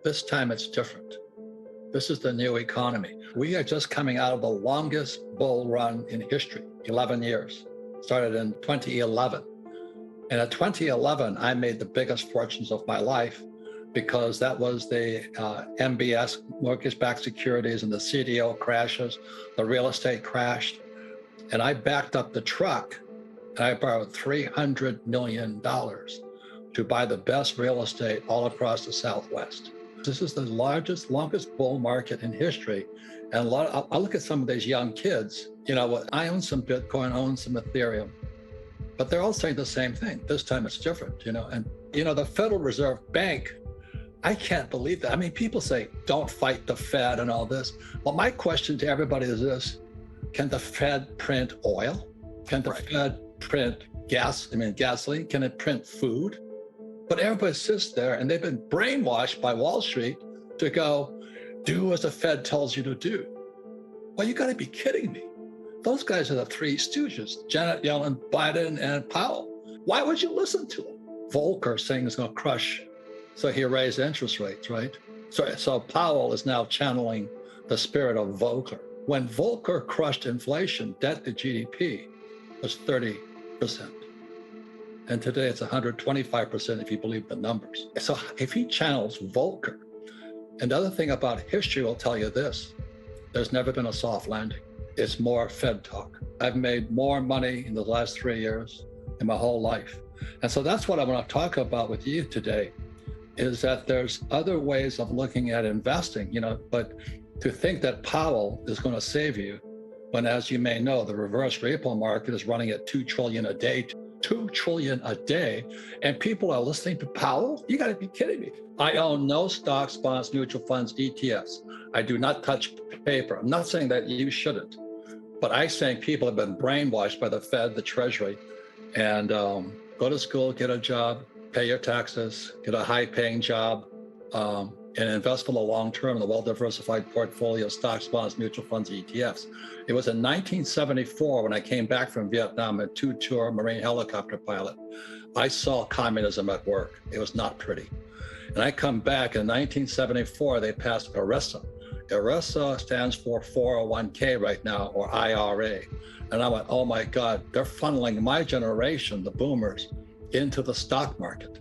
This time it's different. This is the new economy. We are just coming out of the longest bull run in history, 11 years. Started in 2011. And at 2011, I made the biggest fortunes of my life because that was the MBS, mortgage-backed securities, and the CDO crashes, the real estate crashed. And I backed up the truck and I borrowed $300 million to buy the best real estate all across the Southwest. This is the largest, longest bull market in history. And I look at some of these young kids, I own some Bitcoin, I own some Ethereum, but they're all saying the same thing. This time it's different, and the Federal Reserve Bank, I can't believe that. I mean, people say, don't fight the Fed and all this. Well, my question to everybody is this: can the Fed print oil? Can the Fed print gasoline? Can it print food? But everybody sits there and they've been brainwashed by Wall Street to go, do as the Fed tells you to do. Well, you got to be kidding me. Those guys are the three stooges, Janet Yellen, Biden, and Powell. Why would you listen to them? Volcker saying it's going to crush. So he raised interest rates, right? So Powell is now channeling the spirit of Volcker. When Volcker crushed inflation, debt to GDP was 30%. And today it's 125% if you believe the numbers. So if he channels Volcker, and the other thing about history will tell you this: there's never been a soft landing. It's more Fed talk. I've made more money in the last 3 years in my whole life. And so that's what I want to talk about with you today, is that there's other ways of looking at investing, but to think that Powell is going to save you when, as you may know, the reverse repo market is running at $2 trillion a day. $2 trillion a day, and people are listening to Powell? You got to be kidding me. I own no stocks, bonds, mutual funds, ETFs. I do not touch paper. I'm not saying that you shouldn't, but I'm saying people have been brainwashed by the Fed, the Treasury, and go to school, get a job, pay your taxes, get a high-paying job, and invest for the long term in a well-diversified portfolio of stocks, bonds, mutual funds, ETFs. It was in 1974 when I came back from Vietnam, a two-tour Marine helicopter pilot. I saw communism at work. It was not pretty. And I come back in 1974, they passed ERISA. ERISA stands for 401k right now, or IRA. And I went, oh my God, they're funneling my generation, the boomers, into the stock market.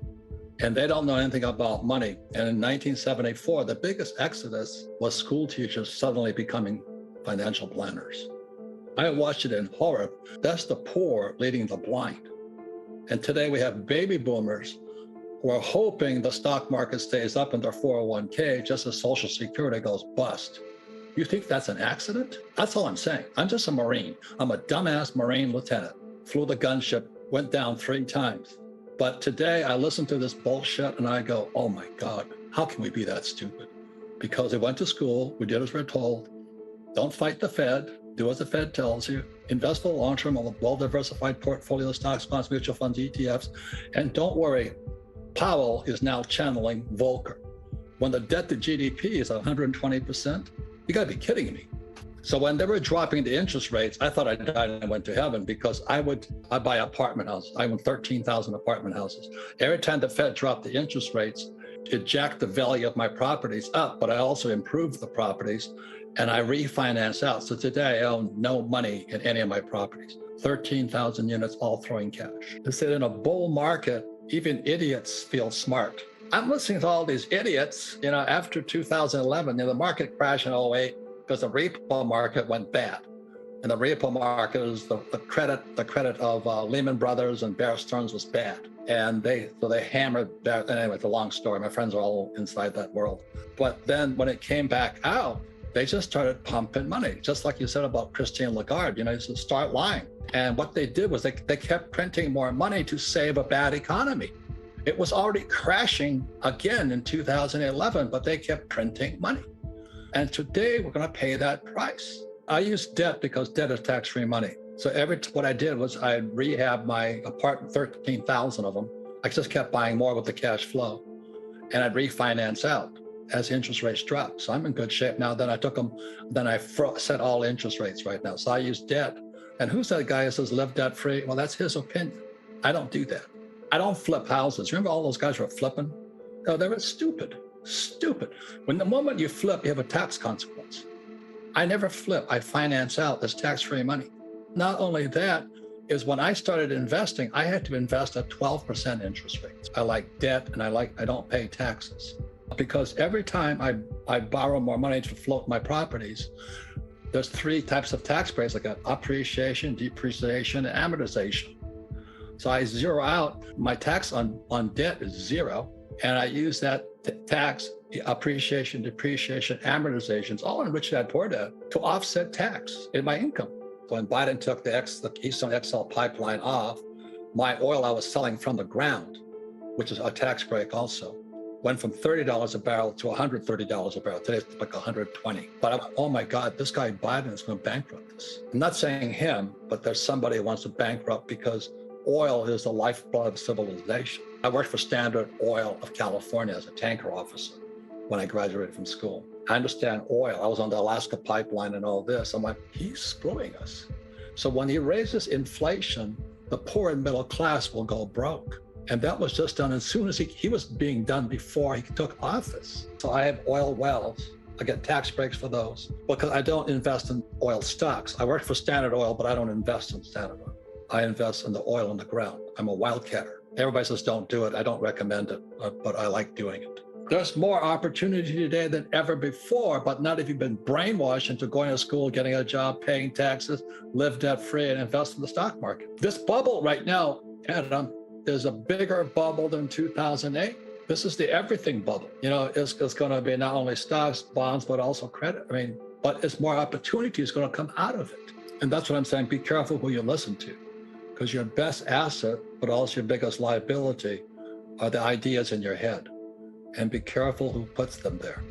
And they don't know anything about money. And in 1974, the biggest exodus was school teachers suddenly becoming financial planners. I watched it in horror. That's the poor leading the blind. And today we have baby boomers who are hoping the stock market stays up in their 401k just as Social Security goes bust. You think that's an accident? That's all I'm saying. I'm just a Marine. I'm a dumbass Marine lieutenant. Flew the gunship, went down 3 times. But today I listen to this bullshit and I go, oh my God, how can we be that stupid? Because they went to school, we did as we're told. Don't fight the Fed, do as the Fed tells you. Invest for the long term of a well-diversified portfolio of stocks, bonds, mutual funds, ETFs. And don't worry, Powell is now channeling Volcker. When the debt to GDP is 120%, you gotta be kidding me. So when they were dropping the interest rates, I thought I died and went to heaven, because I buy apartment houses. I own 13,000 apartment houses. Every time the Fed dropped the interest rates, it jacked the value of my properties up, but I also improved the properties and I refinance out. So today I own no money in any of my properties. 13,000 units, all throwing cash. They said in a bull market, even idiots feel smart. I'm listening to all these idiots, after 2011, the market crashed in 2008. Because the repo market went bad. And the repo market is the credit of Lehman Brothers and Bear Stearns was bad. And they hammered that. Anyway, it's a long story. My friends are all inside that world. But then when it came back out, they just started pumping money. Just like you said about Christine Lagarde, just start lying. And what they did was they kept printing more money to save a bad economy. It was already crashing again in 2011, but they kept printing money. And today we're going to pay that price. I use debt because debt is tax-free money. So what I did was I rehabbed my apartment, 13,000 of them. I just kept buying more with the cash flow, and I'd refinance out as interest rates dropped. So I'm in good shape now. Then I set all interest rates right now. So I use debt. And who's that guy who says live debt free? Well, that's his opinion. I don't do that. I don't flip houses. Remember all those guys who were flipping? No, they were stupid. Stupid. When the moment you flip, you have a tax consequence. I never flip. I finance out. That's tax-free money. Not only that, is when I started investing, I had to invest at 12% interest rates. I like debt and I don't pay taxes. Because every time I borrow more money to float my properties, there's 3 types of tax breaks. I got appreciation, depreciation, and amortization. So I zero out my tax on debt is 0. And I use that tax, appreciation, depreciation, amortizations, all in rich dad, poor dad, to offset tax in my income. When Biden took the Keystone XL pipeline off, my oil I was selling from the ground, which is a tax break also, went from $30 a barrel to $130 a barrel. Today it's like $120. But I'm, oh my God, this guy Biden is going to bankrupt us. I'm not saying him, but there's somebody who wants to bankrupt because oil is the lifeblood of civilization. I worked for Standard Oil of California as a tanker officer when I graduated from school. I understand oil. I was on the Alaska pipeline and all this. I'm like, he's screwing us. So when he raises inflation, the poor and middle class will go broke. And that was just done as soon as he was being done before he took office. So I have oil wells. I get tax breaks for those because I don't invest in oil stocks. I work for Standard Oil, but I don't invest in Standard Oil. I invest in the oil in the ground. I'm a wildcatter. Everybody says don't do it. I don't recommend it, but I like doing it. There's more opportunity today than ever before, but not if you've been brainwashed into going to school, getting a job, paying taxes, live debt-free, and invest in the stock market. This bubble right now, Adam, is a bigger bubble than 2008. This is the everything bubble. You know, it's going to be not only stocks, bonds, but also credit. I mean, but it's more opportunities going to come out of it. And that's what I'm saying. Be careful who you listen to, because your best asset, but also your biggest liability, are the ideas in your head. And be careful who puts them there.